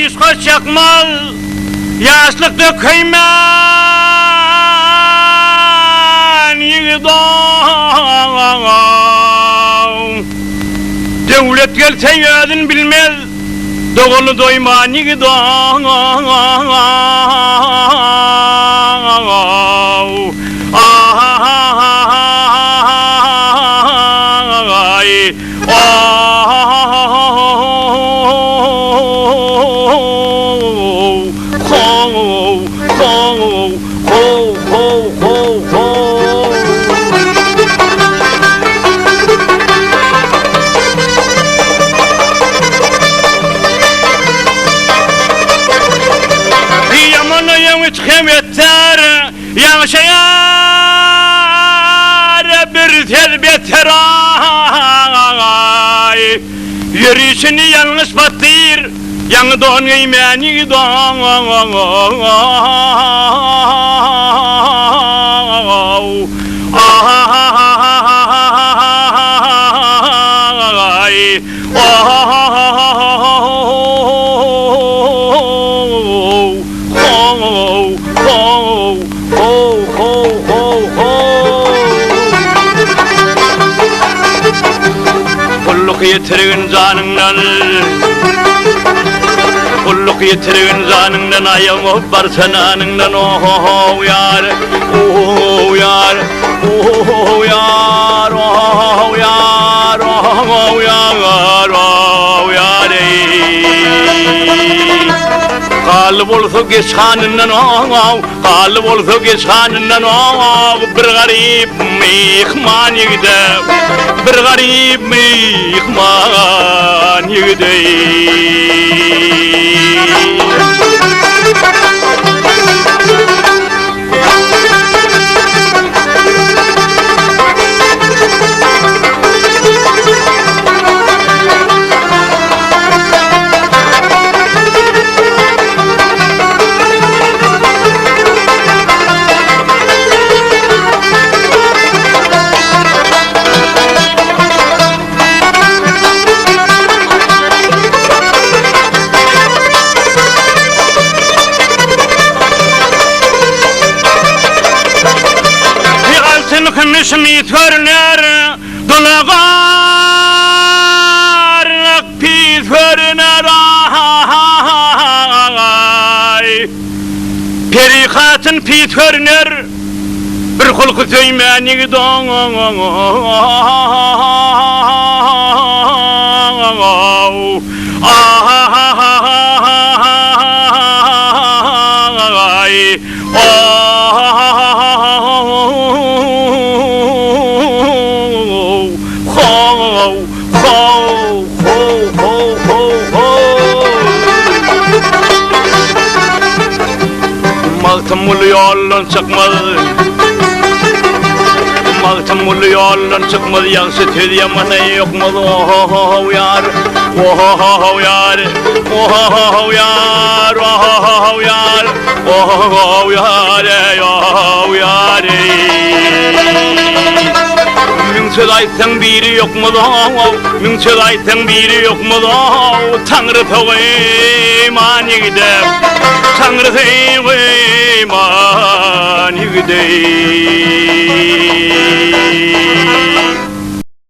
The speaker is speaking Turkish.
yüz koç yakmaz, yaşlık dökeymen yigidam. Devlet gelse yödün bilmez, doğunu doyman yigidam. Yeter, yaşayar bir tel beter ay. Yürüyüşünü yanlış batır, yanı don giymeni don. Ay, kulluk yitirgin canından, kulluk yitirgin canından, ayağım var senanından. Oh yar, oh yar, oh yar, oh yar, oh yar, oh yar. Kalb olsa geçanından, kalb olsa geçanından, bir garip mihman yigide, bir garip mihman yigide. Kınışmit görünür, dulagar pis görünür. Perikatın pis görünür, bir kulku söymeni don. Maltamul yoldan çıkmadı, maltamul yoldan çıkmadı, yansı tüyemana yokmadı. Oh yar, oh yar, oh yar, oh yar, oh yar, oh yar. Münçöz aytsan biri yokmadı, münçöz aytsan biri yokmadı. Tanrı töveyman yigide, Tanrı töveyman yigide.